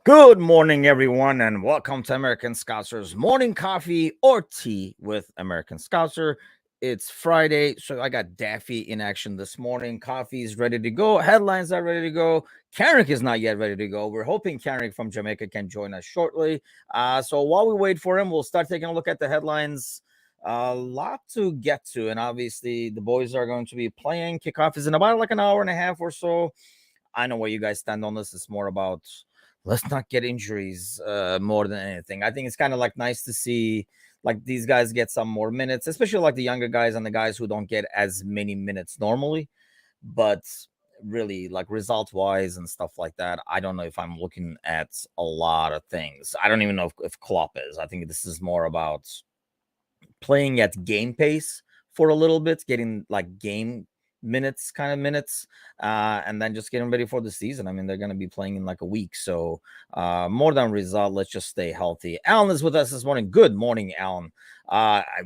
Good morning, everyone, and welcome to American Scouser's morning coffee or tea with American Scouser. It's Friday, so I got Daffy in action this morning. Coffee is ready to go. Headlines are ready to go. Kenrick is not yet ready to go. We're hoping Kenrick from Jamaica can join us shortly. So while we wait for him, we'll start taking a look at the headlines. A lot to get to, and obviously the boys are going to be playing. Kickoff is in about like an hour and a half or so. I know where you guys stand on this. It's more about let's not get injuries more than anything. I think it's kind of like nice to see like these guys get some more minutes, especially like the younger guys and the guys who don't get as many minutes normally. But really, like result wise and stuff like that, I don't know if I'm looking at a lot of things. I don't even know if Klopp is. I think this is more about playing at game pace for a little bit, getting like game minutes, kind of minutes, and then just getting ready for the season. I mean, they're going to be playing in like a week. So, more than result, let's just stay healthy. Alan is with us this morning. Good morning, Alan.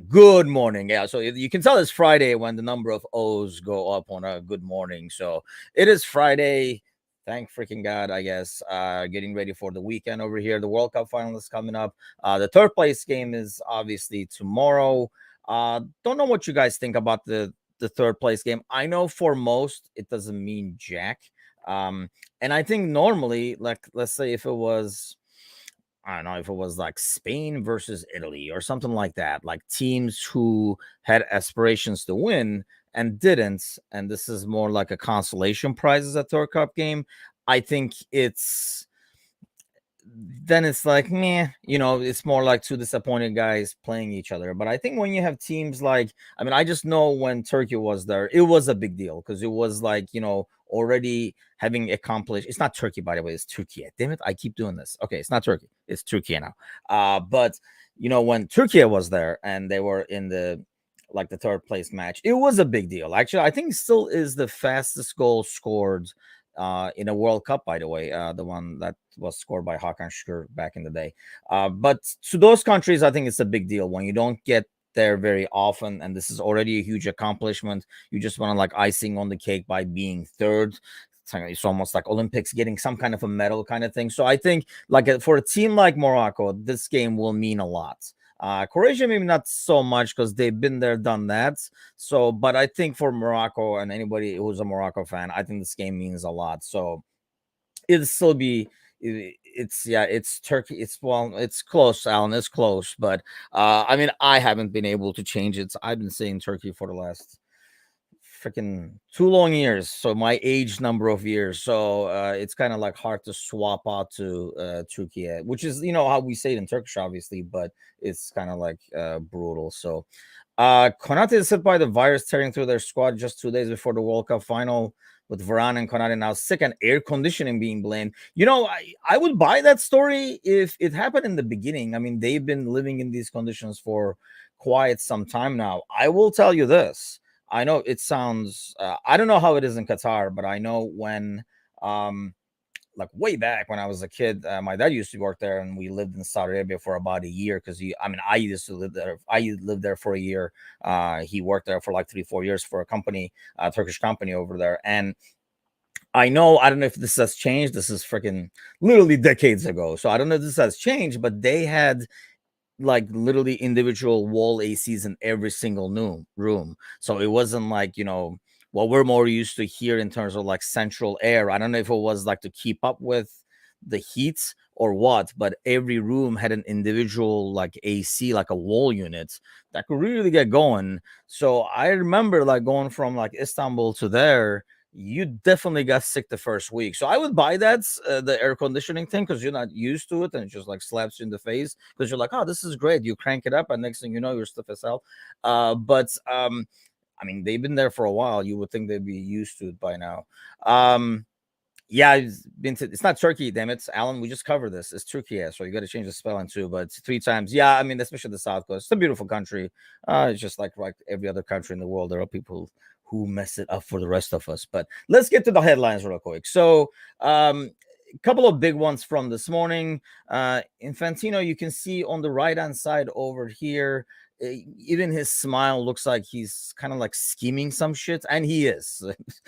Good morning. Yeah. So you can tell it's Friday when the number of O's go up on a good morning. So it is Friday. Thank freaking God, I guess. Getting ready for the weekend over here. The World Cup final is coming up. The third place game is obviously tomorrow. Don't know what you guys think about the third place game. I know for most it doesn't mean jack. And I think normally, like let's say if it was, I don't know, if it was like Spain versus Italy or something like that, like teams who had aspirations to win and didn't, and this is more like a consolation prize as a third cup game. I think it's then it's like meh, it's more like two disappointed guys playing each other. But I think when you have teams like, I mean, I just know when Turkey was there, it was a big deal because it was like, already having accomplished. It's not Turkey, by the way, it's Turkey. Damn it, I keep doing this. Okay, it's not Turkey, it's Turkey now. But when Turkey was there and they were in the third place match, it was a big deal. Actually, I think still is the fastest goal scored in a World Cup, by the way, the one that was scored by Hakan Şükür back in the day. But to those countries, I think it's a big deal when you don't get there very often, and this is already a huge accomplishment. You just want to like icing on the cake by being third. It's almost like Olympics getting some kind of a medal kind of thing. So I think like for a team like Morocco, this game will mean a lot. Croatia, maybe not so much because they've been there, done that. So, but I think for Morocco and anybody who's a Morocco fan, I think this game means a lot. So it'll still be. It's Turkey. It's close, Alan. It's close, but I mean, I haven't been able to change it. I've been saying Turkey for the last freaking 2 long years, so my age number of years, so it's kind of like hard to swap out to Turkey, which is how we say it in Turkish obviously, but it's kind of like brutal. So Konate is hit by the virus tearing through their squad just 2 days before the World Cup final, with Varane and Konate now sick and air conditioning being blamed. I would buy that story if it happened in the beginning. I mean, they've been living in these conditions for quite some time now. I will tell you this. I know it sounds, I don't know how it is in Qatar, but I know when, like way back when I was a kid, my dad used to work there and we lived in Saudi Arabia for about a year because I used to live there. I lived there for a year. He worked there for like 3, 4 years for a company, a Turkish company over there. And I don't know if this has changed. This is freaking literally decades ago. So I don't know if this has changed, but they had like literally individual wall ACs in every single new room. So it wasn't like, what we're more used to here in terms of like central air. I don't know if it was like to keep up with the heat or what, but every room had an individual like AC, like a wall unit that could really get going. So I remember like going from like Istanbul to there, you definitely got sick the first week. So I would buy that the air conditioning thing because you're not used to it and it just like slaps you in the face because you're like, oh, this is great. You crank it up and next thing you know, your stuff is out. But I mean, they've been there for a while. You would think they'd be used to it by now. Yeah, it's not Turkey, damn it, Alan. We just covered this. It's Turkey, yeah, so you got to change the spelling too. But it's 3 times. Yeah, I mean, especially the South Coast. It's a beautiful country. It's just like every other country in the world. There are people who mess it up for the rest of us. But let's get to the headlines real quick. So, a couple of big ones from this morning. Infantino, you can see on the right hand side over here. Even his smile looks like he's kind of like scheming some shit, and he is.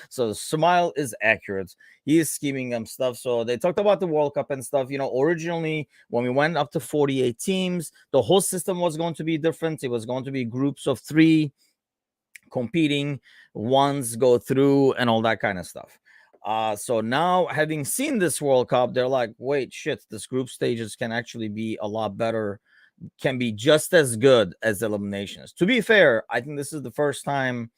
So the smile is accurate. He is scheming stuff. So they talked about the World Cup and stuff. Originally when we went up to 48 teams, the whole system was going to be different. It was going to be groups of 3 competing, ones go through, and all that kind of stuff. So now, having seen this World Cup, they're like, wait, shit, this group stages can actually be a lot better, can be just as good as eliminations. To be fair, I think this is the first time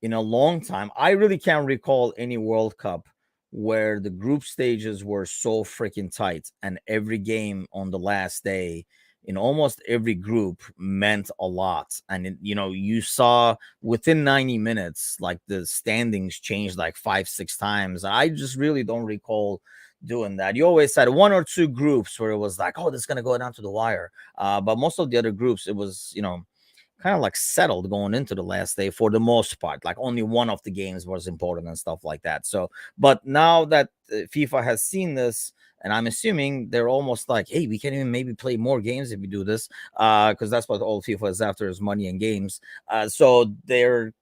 in a long time. I really can't recall any World Cup where the group stages were so freaking tight, and every game on the last day in almost every group meant a lot. And you saw within 90 minutes, like the standings changed like 5-6 times. I just really don't recall doing that. You always had 1 or 2 groups where it was like, oh, this is gonna go down to the wire. But most of the other groups, it was kind of like settled going into the last day for the most part. Like only one of the games was important and stuff like that. So, but now that FIFA has seen this, and I'm assuming they're almost like, hey, we can even maybe play more games if we do this, because that's what all FIFA is after, is money and games. So they're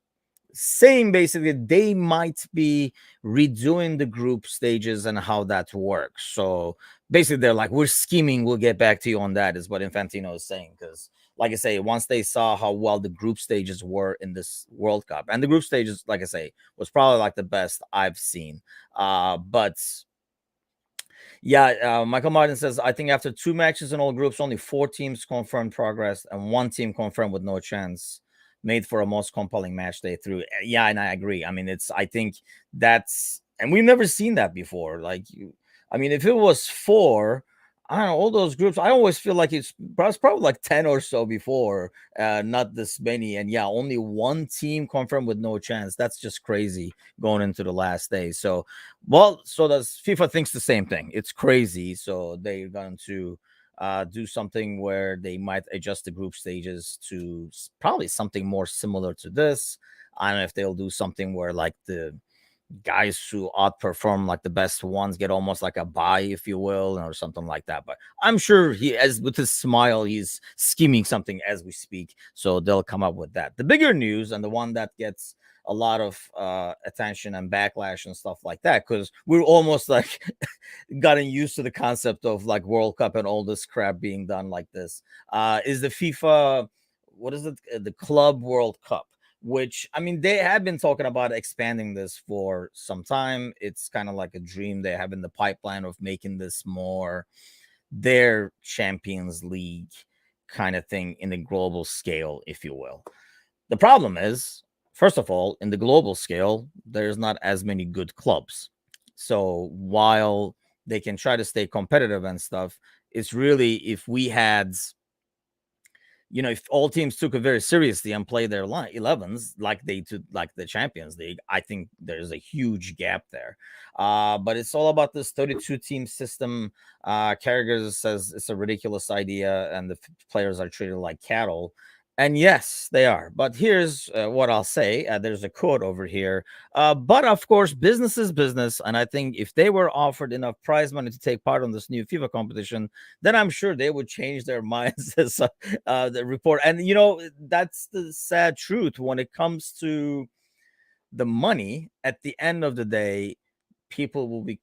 saying basically they might be redoing the group stages and how that works. So basically they're like, we're scheming, we'll get back to you on that, is what Infantino is saying. Because like I say, once they saw how well the group stages were in this World Cup, and the group stages, like I say, was probably like the best I've seen. But yeah, Michael Martin says, I think after 2 matches in all groups, only 4 teams confirmed progress and 1 team confirmed with no chance, made for a most compelling match day through. Yeah, and I agree. I mean, I think that's, and we've never seen that before. Like, I mean, if it was 4, I don't know, all those groups, I always feel like it's probably like 10 or so before, not this many. And yeah, only 1 team confirmed with no chance. That's just crazy going into the last day. So, well, so does FIFA thinks the same thing. It's crazy. So they're going to do something where they might adjust the group stages to probably something more similar to this. I don't know if they'll do something where like the guys who outperform like the best ones get almost like a bye, if you will, or something like that. But I'm sure he, as with his smile, he's scheming something as we speak. So they'll come up with that. The bigger news, and the one that gets a lot of attention and backlash and stuff like that, because we're almost like gotten used to the concept of like World Cup and all this crap being done like this, is the FIFA, what is it, the Club World Cup, which, I mean, they have been talking about expanding this for some time. It's kind of like a dream they have in the pipeline of making this more their Champions League kind of thing in the global scale, if you will. The problem is, first of all, in the global scale, there's not as many good clubs. So while they can try to stay competitive and stuff, it's really, if we had, if all teams took it very seriously and play their 11s like they do, like the Champions League, I think there's a huge gap there. But it's all about this 32 team system. Carragher says it's a ridiculous idea and the players are treated like cattle. And yes, they are. But here's what I'll say. There's a quote over here. But of course, business is business. And I think if they were offered enough prize money to take part on this new FIFA competition, then I'm sure they would change their minds, as the report. And, that's the sad truth when it comes to the money. At the end of the day, people will be,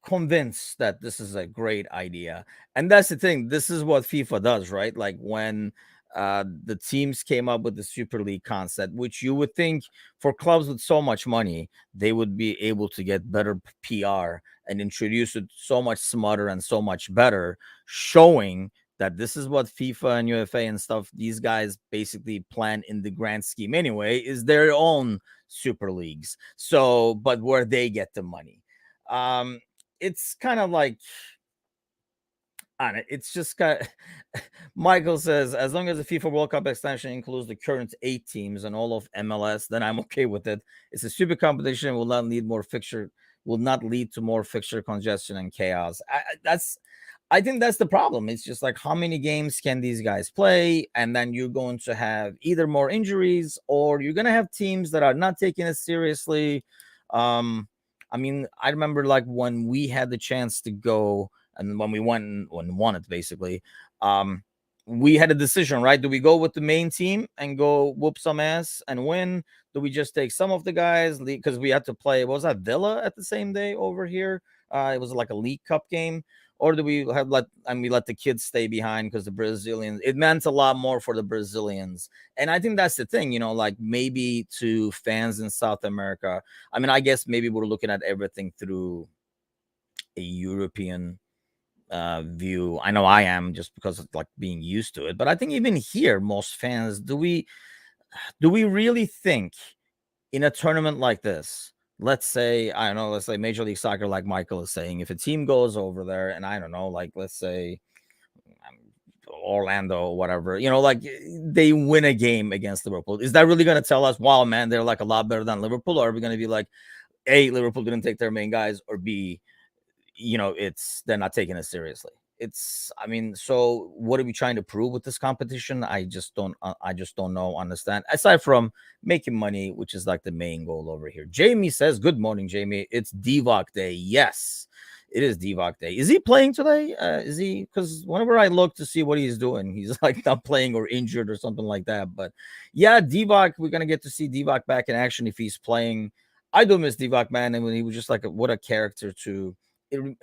convinced that this is a great idea. And that's the thing. This is what FIFA does, right? Like when the teams came up with the Super League concept, which you would think for clubs with so much money, they would be able to get better PR and introduce it so much smarter and so much better, showing that this is what FIFA and UFA and stuff, these guys basically plan in the grand scheme anyway, is their own super leagues. So, but where they get the money. It's kind of like, on it. It's just got Michael says, as long as the FIFA World Cup extension includes the current 8 teams and all of MLS, then I'm okay with it. It's a stupid competition, will not lead to more fixture congestion and chaos. I think that's the problem. It's just like, how many games can these guys play? And then you're going to have either more injuries, or you're going to have teams that are not taking it seriously. I mean, I remember like when we had the chance to go, and when we went and won it, basically, we had a decision, right? Do we go with the main team and go whoop some ass and win? Do we just take some of the guys because we had to play? What was that, Villa at the same day over here? It was like a League Cup game, or do we have we let the kids stay behind because the Brazilians? It meant a lot more for the Brazilians, and I think that's the thing, like maybe to fans in South America. I mean, I guess maybe we're looking at everything through a European view. I know I am just because of like being used to it, but I think even here, most fans, do we really think in a tournament like this? Let's say, I don't know, let's say Major League Soccer, like Michael is saying, if a team goes over there and I don't know, like let's say Orlando or whatever, like they win a game against Liverpool, is that really going to tell us, wow, man, they're like a lot better than Liverpool? Or are we going to be like, A, Liverpool didn't take their main guys, or B, it's they're not taking it seriously? I mean, so what are we trying to prove with this competition? I just don't know, understand, aside from making money, which is like the main goal over here. Jamie says, good morning, Jamie. It's Divock Day. Yes, it is Divock Day. Is he playing today? Is he? Because whenever I look to see what he's doing, he's like not playing or injured or something like that. But yeah, Divock, we're gonna get to see Divock back in action if he's playing. I do miss Divock, man, and when he was just like what a character to it.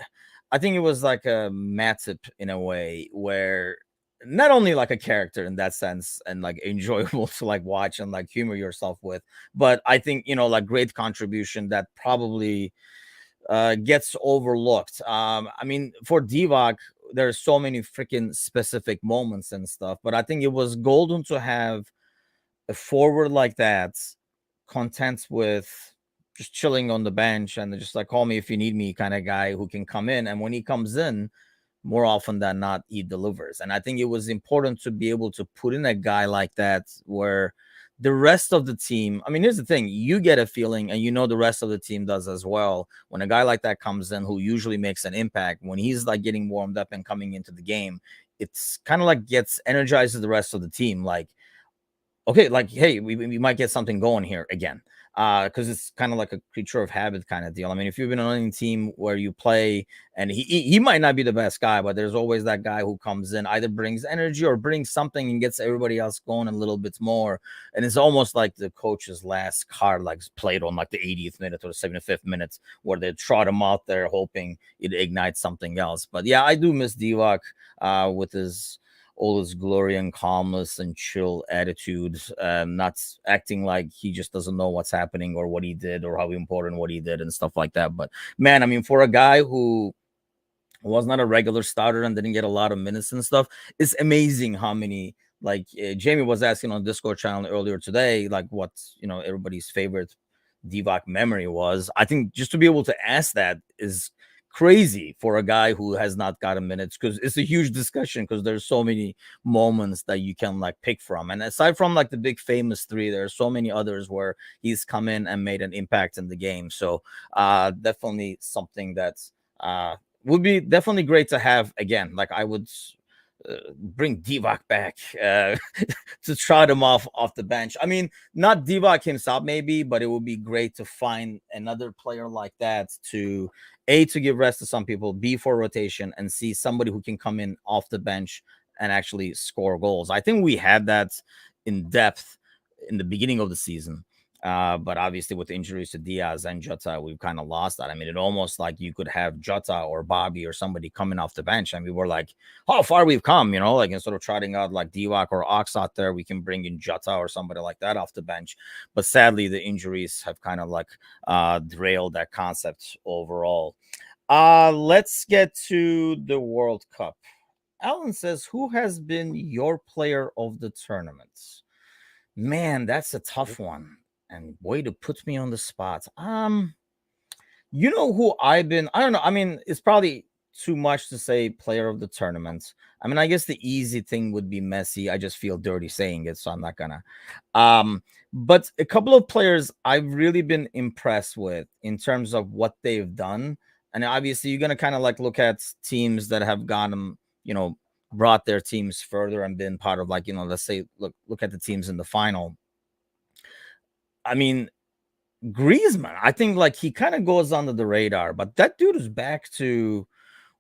I think it was like a Matip in a way, where not only like a character in that sense and like enjoyable to like watch and like humor yourself with, but I think like great contribution that probably gets overlooked. I mean, for Divock, there's so many freaking specific moments and stuff, but I think it was golden to have a forward like that, content with just chilling on the bench and just like call me if you need me kind of guy who can come in. And when he comes in, more often than not, he delivers. And I think it was important to be able to put in a guy like that where the rest of the team, I mean, here's the thing, you get a feeling, and the rest of the team does as well, when a guy like that comes in who usually makes an impact, when he's like getting warmed up and coming into the game, it's kind of like gets energizes the rest of the team. Like, okay, like, hey, we might get something going here again. Because it's kind of like a creature of habit kind of deal. I mean, if you've been on any team where you play and he might not be the best guy, but there's always that guy who comes in, either brings energy or brings something and gets everybody else going a little bit more. And it's almost like the coach's last card, like played on like the 80th minute or the 75th minute, where they trot him out there hoping it ignites something else. But yeah, I do miss Divock with his all his glory and calmness and chill attitude, not acting like he just doesn't know what's happening or what he did or how important what he did and stuff like that. But man, I mean, for a guy who was not a regular starter and didn't get a lot of minutes and stuff, it's amazing how many. Like Jamie was asking on Discord channel earlier today, like what everybody's favorite Divock memory was. I think just to be able to ask that is crazy for a guy who has not gotten minutes, because it's a huge discussion, because there's so many moments that you can like pick from. And aside from like the big famous three, there are so many others where he's come in and made an impact in the game. So definitely something that's would be definitely great to have again. Like I would bring Divock back to trot him off the bench. I mean, not Divock himself maybe, but it would be great to find another player like that to to give rest to some people, B, for rotation, and C, somebody who can come in off the bench and actually score goals. I think we had that in depth in the beginning of the season. But obviously, with injuries to Diaz and Jota, we've kind of lost that. I mean, it almost like you could have Jota or Bobby or somebody coming off the bench, and we were like, how far we've come, like instead of trotting out like Divock or Ox out there, we can bring in Jota or somebody like that off the bench. But sadly, the injuries have kind of like derailed that concept overall. Let's get to the World Cup. Alan says, who has been your player of the tournament? Man, that's a tough one. And way to put me on the spot. Who I've been, I don't know. I mean, it's probably too much to say player of the tournament. I mean, I guess the easy thing would be Messi. I just feel dirty saying it, so I'm not gonna. But a couple of players I've really been impressed with in terms of what they've done. And obviously you're gonna kind of like look at teams that have gotten, brought their teams further and been part of, like, let's say look at the teams in the final. I mean, Griezmann, I think like he kind of goes under the radar, but that dude is back to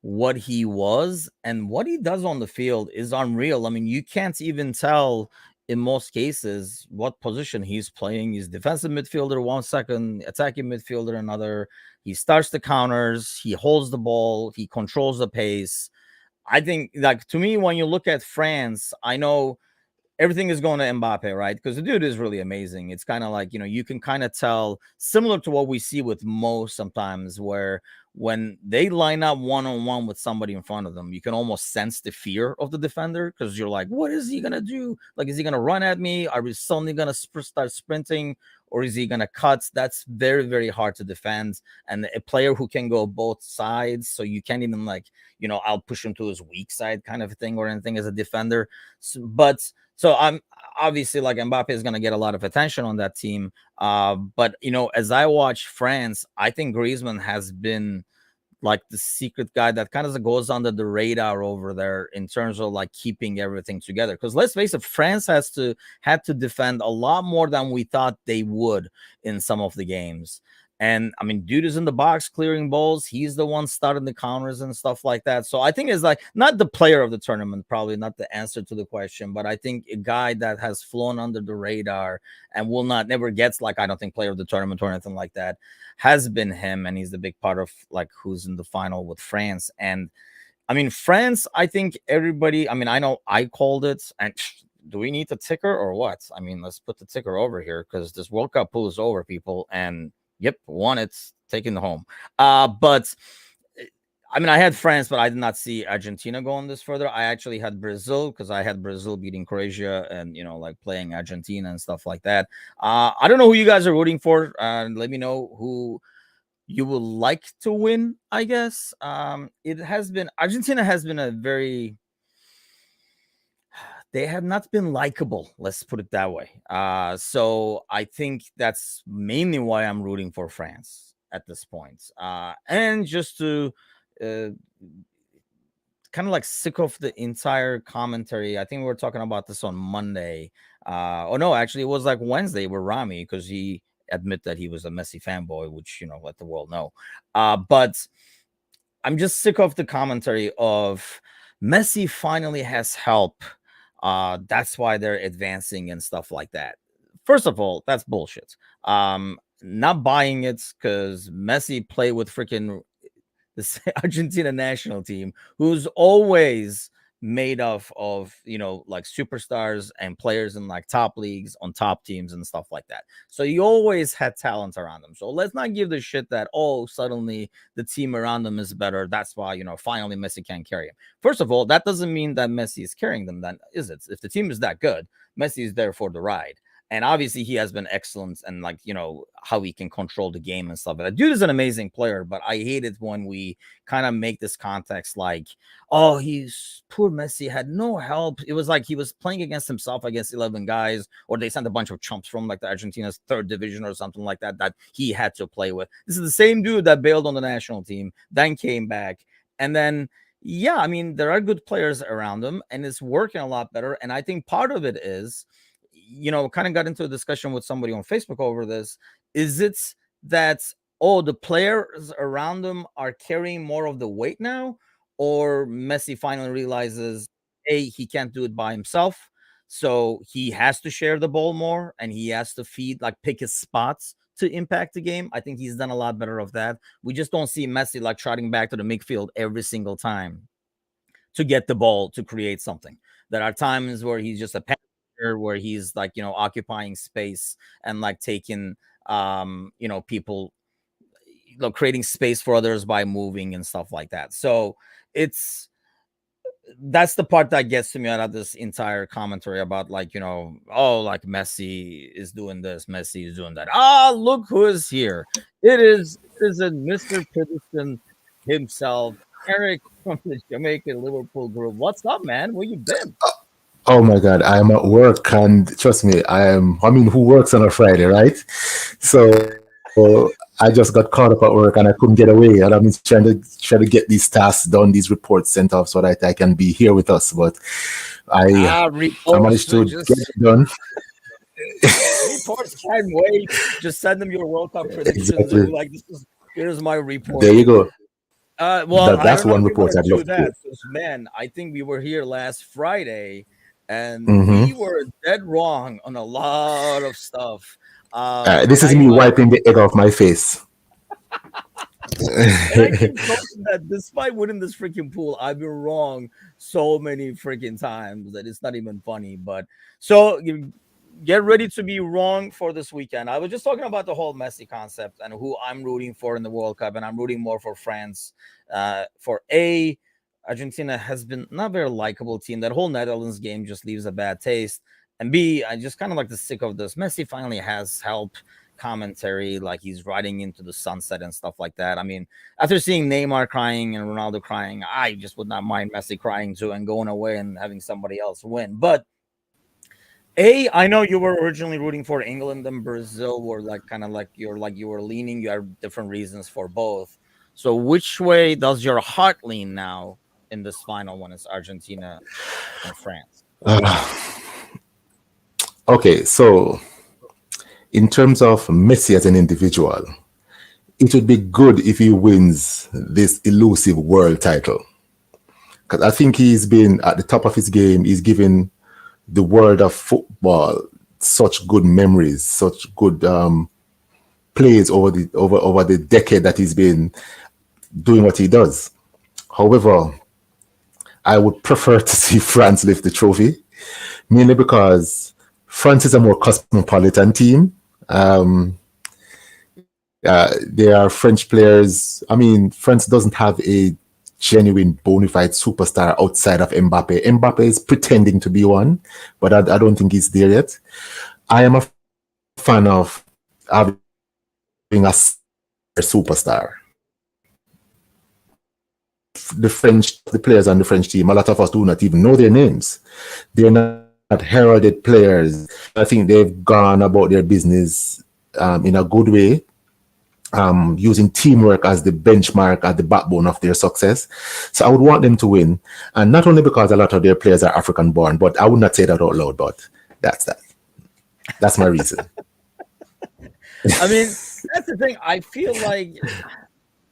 what he was, and what he does on the field is unreal. I mean, you can't even tell in most cases what position he's playing. He's defensive midfielder 1 second, attacking midfielder another. He starts the counters, he holds the ball, he controls the pace. I think, like, to me, when you look at France, I know everything is going to Mbappe, right? Because the dude is really amazing. It's kind of like, you can kind of tell, similar to what we see with Mo sometimes, where when they line up one on one with somebody in front of them, you can almost sense the fear of the defender, because you're like, what is he going to do? Like, is he going to run at me? Are we suddenly going to start sprinting? Or is he going to cut? That's very, very hard to defend. And a player who can go both sides, so you can't even, like, I'll push him to his weak side kind of thing or anything as a defender. So I'm obviously, like, Mbappe is going to get a lot of attention on that team. But as I watch France, I think Griezmann has been like the secret guy that kind of goes under the radar over there in terms of like keeping everything together. Because let's face it, France had to defend a lot more than we thought they would in some of the games. And I mean, dude is in the box clearing balls. He's the one starting the counters and stuff like that. So I think it's like not the player of the tournament, probably not the answer to the question, but I think a guy that has flown under the radar and will not never gets, like, I don't think player of the tournament or anything like that, has been him. And he's the big part of like who's in the final with France. And I mean, France, I think everybody, I mean, I know I called it, and do we need the ticker or what? I mean, let's put the ticker over here because this World Cup pool is over, people. And yep, won it, taking the home. But I mean, I had France, but I did not see Argentina going this further. I actually had Brazil because I had Brazil beating Croatia and, like, playing Argentina and stuff like that. I don't know who you guys are rooting for. Let me know who you would like to win, I guess. Argentina has been they have not been likable, let's put it that way. So I think that's mainly why I'm rooting for France at this point. And just to uh, kind of like sick of the entire commentary. I think we were talking about this on Monday. Oh no, actually it was like Wednesday with Rami, because he admit that he was a Messi fanboy, which, let the world know. But I'm just sick of the commentary of Messi finally has help. That's why they're advancing and stuff like that. First of all, that's bullshit. Not buying it, because Messi played with freaking this Argentina national team, who's always made of like superstars and players in like top leagues on top teams and stuff like that. So you always had talent around them. So let's not give the shit that, oh, suddenly the team around them is better, that's why finally Messi can't carry him. First of all, that doesn't mean that Messi is carrying them, then, is it? If the team is that good, Messi is there for the ride. And obviously he has been excellent, and like, how he can control the game and stuff. That dude is an amazing player, but I hate it when we kind of make this context like, oh, he's poor Messi had no help. It was like he was playing against himself against 11 guys, or they sent a bunch of chumps from like the Argentina's third division or something like that he had to play with. This is the same dude that bailed on the national team, then came back, and then, yeah, I mean, there are good players around him, and it's working a lot better. And I think part of it is, kind of got into a discussion with somebody on Facebook over this. Is it that, oh, the players around them are carrying more of the weight now, or Messi finally realizes, A, he can't do it by himself, so he has to share the ball more, and he has to pick his spots to impact the game? I think he's done a lot better of that. We just don't see Messi like trotting back to the midfield every single time to get the ball to create something. There are times where he's just a passer, where he's like, occupying space and like taking, people, creating space for others by moving and stuff like that. So that's the part that gets to me out of this entire commentary about like, oh, like Messi is doing this, Messi is doing that. Look who is here. It is a Mr. Peterson himself, Kenrick from the Jamaica Liverpool group. What's up, man? Where you been? Oh my God, I'm at work, and trust me, I mean, who works on a Friday, right? So I just got caught up at work and I couldn't get away, and I'm trying to get these tasks done, these reports sent off so that I can be here with us. But I Reports managed to get just it done. reports can't wait. Just send them your World Cup predictions. Exactly. And like, here's my There report. you go. Well, I That's don't know one if you report want I'd to love do to do. that, 'cause, man. I think we were here last Friday, and Hmm. we were dead wrong on a lot of stuff. This And is I me like, wiping the egg off my face. and I keep noting that despite winning this freaking pool, I've been wrong so many freaking times that it's not even funny. But so you get ready to be wrong for this weekend. I was just talking about the whole Messi concept and who I'm rooting for in the World Cup, and I'm rooting more for France. For a Argentina has been not a very likable team. That whole Netherlands game just leaves a bad taste. And B, I just kind of like the sick of this. Messi finally has help commentary, like he's riding into the sunset and stuff like that. I mean, after seeing Neymar crying and Ronaldo crying, I just would not mind Messi crying too and going away and having somebody else win. But I know you were originally rooting for England and Brazil were like kind of like you were leaning. You have different reasons for both. So which way does your heart lean now in this final one? It's Argentina and France. Okay, so in terms of Messi as an individual, it would be good if he wins this elusive world title. Because I think he's been at the top of his game. He's given the world of football such good memories, such good plays over the decade that he's been doing what he does. However, I would prefer to see France lift the trophy, mainly because France is a more cosmopolitan team. There are French players. I mean, France doesn't have a genuine bona fide superstar outside of Mbappe. Mbappe is pretending to be one, but I don't think he's there yet. I am a fan of having a superstar. The players on the French team, a lot of us do not even know their names. They're not heralded players. I think they've gone about their business in a good way, using teamwork as the benchmark, as the backbone of their success. So I would want them to win. And not only because a lot of their players are African born, but I would not say that out loud, but that's that. That's my reason. I mean, that's the thing. I feel like,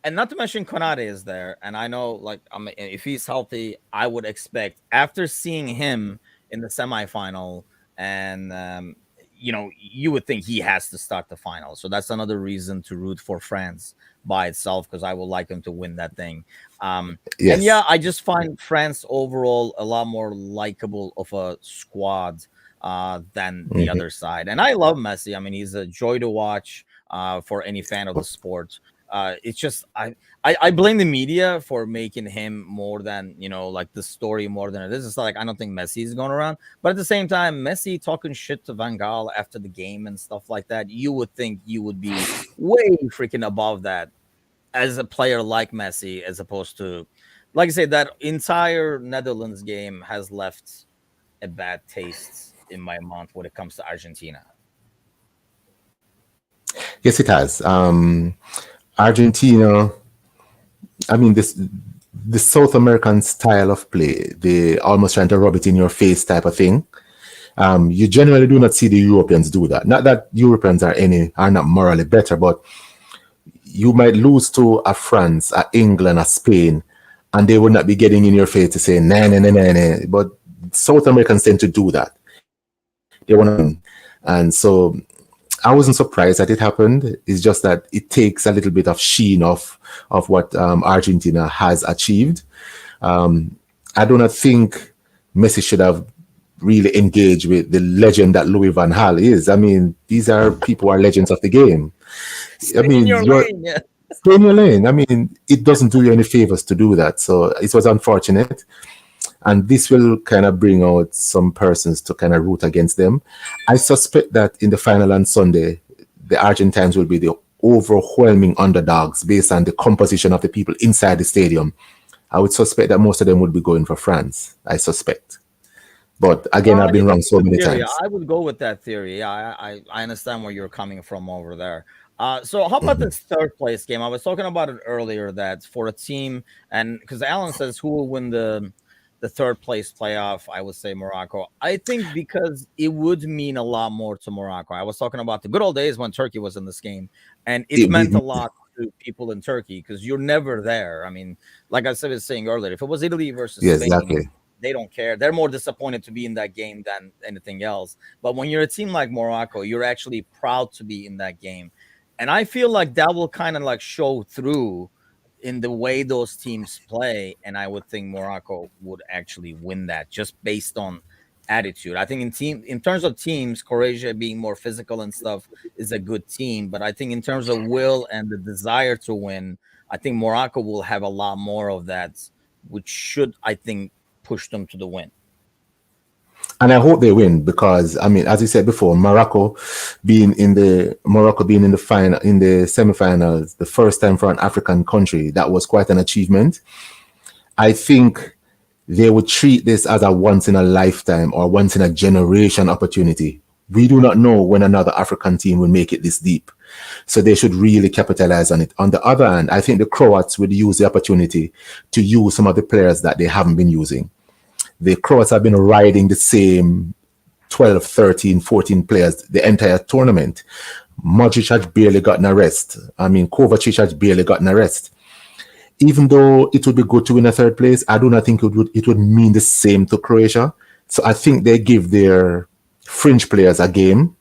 and not to mention Konate is there, and I know like if he's healthy, I would expect after seeing him in the semifinal, and you would think he has to start the final. So that's another reason to root for France by itself because I would like him to win that thing. And Yes. yeah, I just find France overall a lot more likable of a squad than the Mhm. other side. And I love Messi. I mean, he's a joy to watch for any fan of the sport. It's just I blame the media for making him more than like the story more than it is. It's like I don't think Messi is going around, but at the same time, Messi talking shit to Van Gaal after the game and stuff like that. You would think you would be way freaking above that as a player like Messi, as opposed to, like I said, that entire Netherlands game has left a bad taste in my mouth when it comes to Argentina. Yes, it has. Argentina, I mean, the South American style of play, they almost trying to rub it in your face type of thing. You generally do not see the Europeans do that. Not that Europeans are not morally better, but you might lose to a France, a England, a Spain, and they would not be getting in your face to say nah nah nah nah nah. But South Americans tend to do that. They want to win, and so I wasn't surprised that it happened. It's just that it takes a little bit of sheen of what Argentina has achieved. I do not think Messi should have really engaged with the legend that Louis Van Gaal is. I mean, these are people who are legends of the game. I Stay in mean, your you're lane. Yeah. stay in your lane. I mean, it doesn't do you any favors to do that. So it was unfortunate. And this will kind of bring out some persons to kind of root against them. I suspect that in the final on Sunday, the Argentines will be the overwhelming underdogs based on the composition of the people inside the stadium. I would suspect that most of them would be going for France. I suspect. But again, I've been It's a wrong so good many theory. times. I would go with that theory. Yeah, I understand where you're coming from over there. So how about this third place game? I was talking about it earlier that for a team, and because Alan says who will win the third place playoff, I would say Morocco. I think because it would mean a lot more to Morocco. I was talking about the good old days when Turkey was in this game, and it It, meant a it, lot. to people in Turkey because you're never there. I mean, like I was saying earlier, if it was Italy versus Yeah, Spain, exactly. they don't care. They're more disappointed to be in that game than anything else. But when you're a team like Morocco, you're actually proud to be in that game. And I feel like that will kind of like show through in the way those teams play. And I would think Morocco would actually win that just based on attitude. I think in terms of teams, Croatia being more physical and stuff is a good team. But I think in terms of will and the desire to win, I think Morocco will have a lot more of that, which should, I think, push them to the win. And I hope they win because I mean, as you said before, Morocco being in the final in the semifinals, the first time for an African country, that was quite an achievement. I think they would treat this as a once in a lifetime or once in a generation opportunity. We do not know when another African team will make it this deep. So they should really capitalize on it. On the other hand, I think the Croats would use the opportunity to use some of the players that they haven't been using. The Croats have been riding the same 12, 13, 14 players the entire tournament. Modric has barely gotten a rest. I mean, Kovacic has barely gotten a rest. Even though it would be good to win a third place, I do not think it would mean the same to Croatia. So I think they give their fringe players a game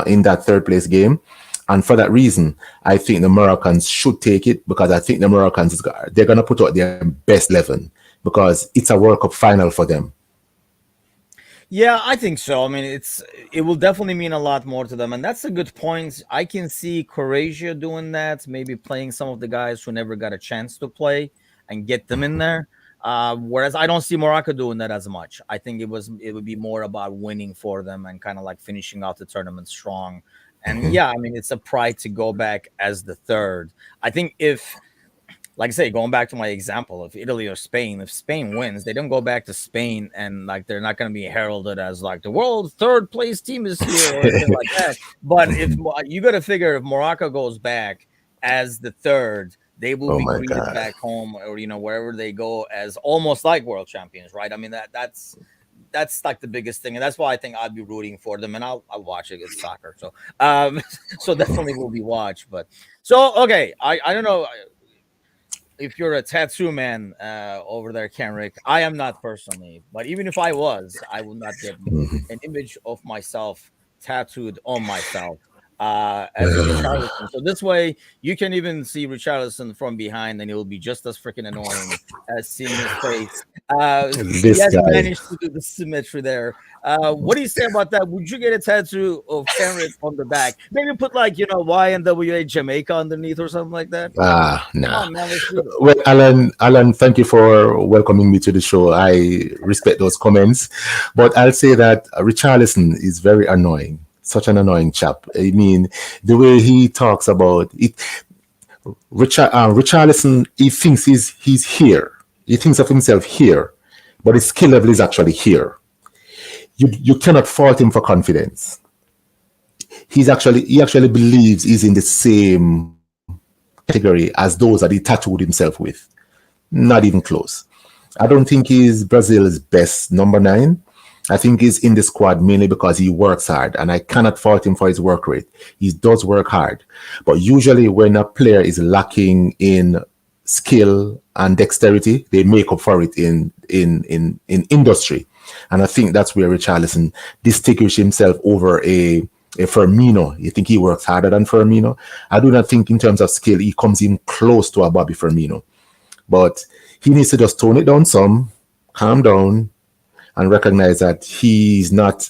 in that third place game. And for that reason, I think the Moroccans should take it because I think the Moroccans, they're going to put out their best 11 because it's a World Cup final for them. Yeah, I think so. I mean, it will definitely mean a lot more to them, and that's a good point. I can see Croatia doing that, maybe playing some of the guys who never got a chance to play and get them in there. Whereas I don't see Morocco doing that as much. I think it would be more about winning for them and kind of like finishing out the tournament strong. And yeah, I mean, it's a pride to go back as the third. I think if, like I say, going back to my example of Italy or Spain, if Spain wins, they don't go back to Spain and like they're not going to be heralded as like the world third place team is here or anything like that. But if you got to figure if Morocco goes back as the third, they will Oh be my greeted God. back home or wherever they go as almost like world champions, right? I mean that's like the biggest thing, and that's why I think I'd be rooting for them, and I'll watch it. It's soccer, so so definitely will be watched. But so okay, I don't know if you're a tattoo man over there, Kenrick. I am not personally, but even if I was, I would not get an image of myself tattooed on myself as a Richarlison. So this way, you can even see Richarlison from behind, and it will be just as freaking annoying as seeing his face. He This hasn't guy. managed to do the symmetry there. What do you say about that? Would you get a tattoo of Kenrick on the back? Maybe put like YNWA Jamaica underneath or something like that. Come Nah. on, man, let's do it. Well, Alan, thank you for welcoming me to the show. I respect those comments, but I'll say that Richarlison is very annoying. Such an annoying chap. I mean, the way he talks about it, Richarlison, he thinks he's here. He thinks of himself here, but his skill level is actually here. You cannot fault him for confidence. He actually believes he's in the same category as those that he tattooed himself with. Not even close. I don't think he's Brazil's best number 9. I think he's in the squad mainly because he works hard, and I cannot fault him for his work rate. He does work hard. But usually when a player is lacking in skill and dexterity, they make up for it in industry. And I think that's where Richarlison distinguished himself over a Firmino. You think he works harder than Firmino? I do not think in terms of skill he comes in close to a Bobby Firmino. But he needs to just tone it down some, calm down, and recognize that he's not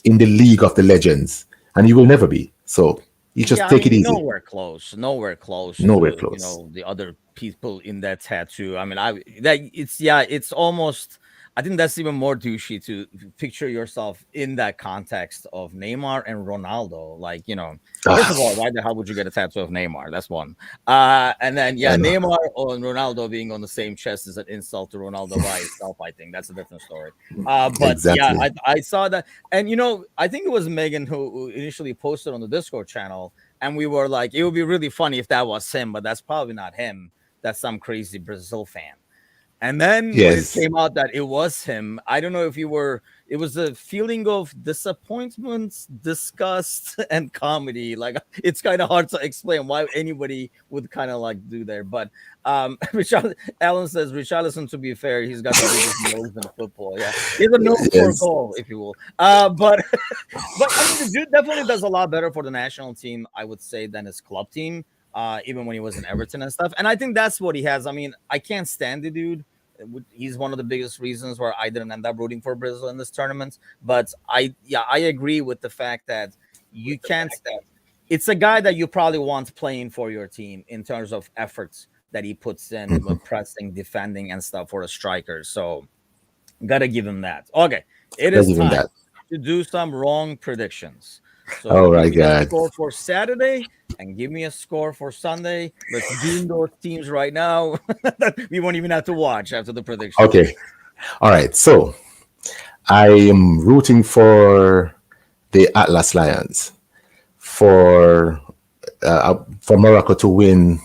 in the league of the legends, and he will never be. So you just Yeah, I take it mean, easy. nowhere close Nowhere to close. the other people in that tattoo. I mean, it's almost. I think that's even more douchey to picture yourself in that context of Neymar and Ronaldo. Like, first of all, Ah, why the hell would you get a tattoo of Neymar? That's one. And then, I yeah, know. Neymar and Ronaldo being on the same chest is an insult to Ronaldo by itself. I think that's a different story. But yeah, Exactly. I saw that. And, I think it was Megan who initially posted on the Discord channel. And we were like, it would be really funny if that was him, but that's probably not him. That's some crazy Brazil fan. And then when it Yes. came out that it was him, I don't know if you were, it was a feeling of disappointment, disgust, and comedy. Like it's kind of hard to explain why anybody would kind of like do there. But Richard Allen says Richarlison, to be fair, he's got the biggest nose in football. Yeah. He has a nose for a Yes. goal, if you will. But but I mean the dude definitely does a lot better for the national team, I would say, than his club team. Even when he was in Everton and stuff. And I think that's what he has. I mean, I can't stand the dude. He's one of the biggest reasons where I didn't end up rooting for Brazil in this tournament. But I agree with the fact that you can't. It's a guy that you probably want playing for your team in terms of efforts that he puts in with pressing, defending, and stuff for a striker. So gotta give him that. Okay, it Let's is give him time that. to do some wrong predictions. So Oh give my me a God. score for Saturday and give me a score for Sunday. Let's doom those teams right now. We won't even have to watch after the predictions. Okay. All right. So I am rooting for the Atlas Lions for Morocco to win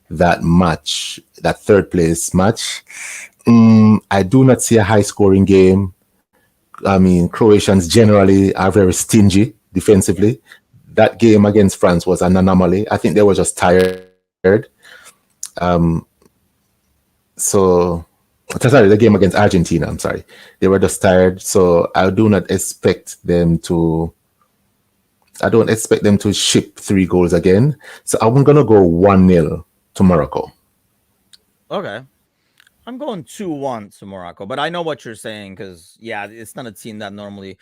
that match, that third place match. I do not see a high scoring game. I mean, Croatians generally are very stingy defensively. That game against France was an anomaly. I think they were just tired. So, sorry, the game against Argentina, I'm sorry. They were just tired. So I don't expect them to ship 3 goals again. So I'm going to go 1-0 to Morocco. Okay. I'm going 2-1 to Morocco, but I know what you're saying because yeah, it's not a team that normally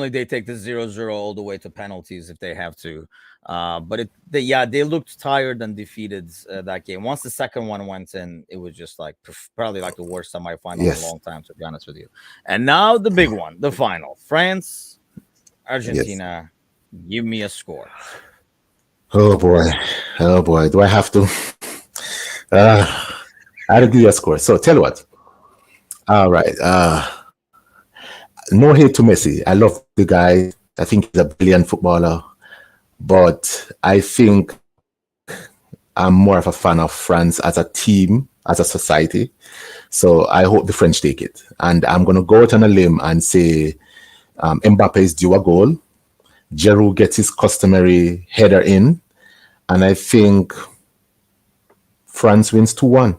they take the 0-0 all the way to penalties if they have to. But they looked tired and defeated that game. Once the second one went in, it was just like probably like the worst semifinal in a Yes. long time, to be honest with you. And now the big one, the final, France, Yes. Argentina. Give me a score. Oh boy. Oh boy. Do I have to? I'll give you a score. So tell you what. All right. No hate to Messi. I love the guy. I think he's a brilliant footballer. But I think I'm more of a fan of France as a team, as a society. So I hope the French take it. And I'm going to go out on a limb and say Mbappe is due a goal. Giroud gets his customary header in. And I think France wins 2-1.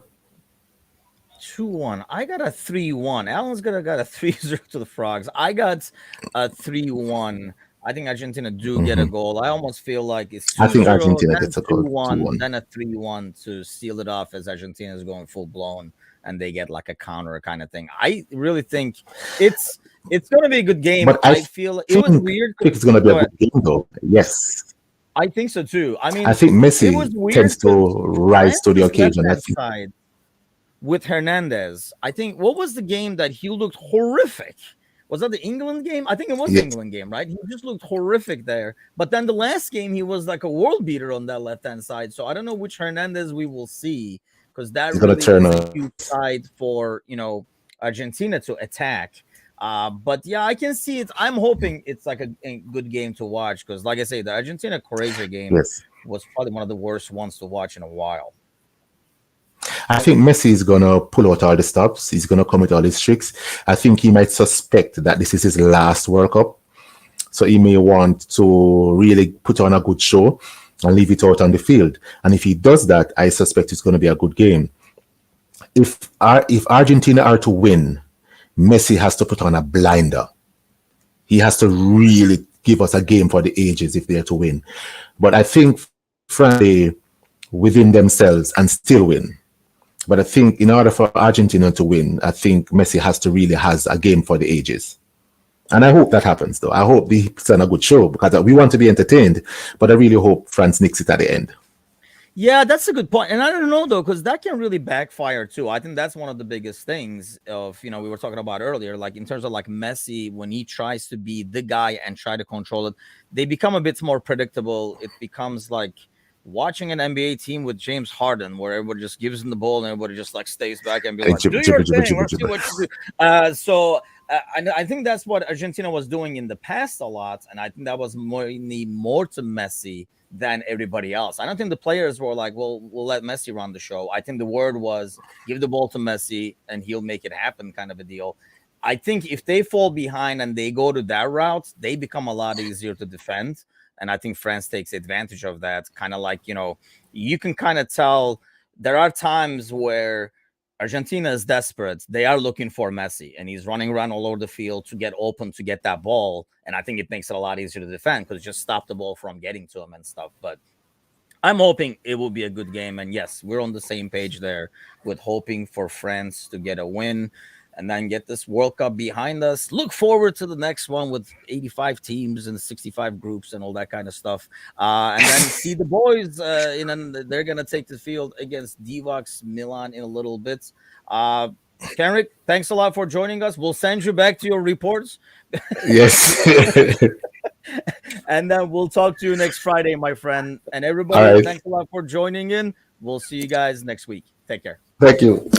2-1. I got a 3-1. Alan's got a 3-0 to the Frogs. I got a 3-1. I think Argentina do get a goal. I almost feel like it's 2-0, I think Argentina then gets a goal. 2-1, 2-1. then a 3-1 to seal it off as Argentina is going full blown and they get like a counter kind of thing. I really think it's going to be a good game. But I feel it was weird. I think it's going to be a good game, though. Yes. I think so too. I mean, I think Messi it was weird tends to 'cause rise to the France's occasion. I left-hand think. side with Hernandez. I think what was the game that he looked horrific? Was that the England game? I think it was the Yes. England game, right? He just looked horrific there. But then the last game, he was like a world beater on that left-hand side. So I don't know which Hernandez we will see because that He's gonna really turn is a on. huge side for Argentina to attack. But yeah, I can see it. I'm hoping it's like a good game to watch because, like I say, the Argentina-Croatia game Yes. was probably one of the worst ones to watch in a while. I think Messi is gonna pull out all the stops. He's gonna come with all his tricks. I think he might suspect that this is his last World Cup, so he may want to really put on a good show and leave it out on the field. And if he does that, I suspect it's going to be a good game. If Argentina are to win, Messi has to put on a blinder. He has to really give us a game for the ages if they're to win. But I think France within themselves and still win. But I think in order for Argentina to win, I think Messi has a game for the ages. And I hope that happens, though. I hope they put on a good show because we want to be entertained. But I really hope France nicks it at the end. Yeah, that's a good point. And I don't know, though, because that can really backfire, too. I think that's one of the biggest things of, we were talking about earlier, like in terms of like Messi, when he tries to be the guy and try to control it, they become a bit more predictable. It becomes like watching an NBA team with James Harden, where everybody just gives him the ball and everybody just like stays back and be like, do your thing, let's see what you do. So I think that's what Argentina was doing in the past a lot. And I think that was more to Messi than everybody else. I don't think the players were like, well, we'll let Messi run the show. I think the word was give the ball to Messi and he'll make it happen, kind of a deal. I think if they fall behind and they go to that route, they become a lot easier to defend. And I think France takes advantage of that. Kind of like, you can kind of tell there are times where Argentina is desperate. They are looking for Messi, and he's running around all over the field to get open to get that ball. And I think it makes it a lot easier to defend because just stop the ball from getting to him and stuff. But I'm hoping it will be a good game. And yes, we're on the same page there with hoping for France to get a win and then get this World Cup behind us. Look forward to the next one with 85 teams and 65 groups and all that kind of stuff. And then see the boys, and they're going to take the field against Divox Milan in a little bit. Kenrick, thanks a lot for joining us. We'll send you back to your reports. Yes. And then we'll talk to you next Friday, my friend. And everybody, thanks a lot for joining in. We'll see you guys next week. Take care. Thank you.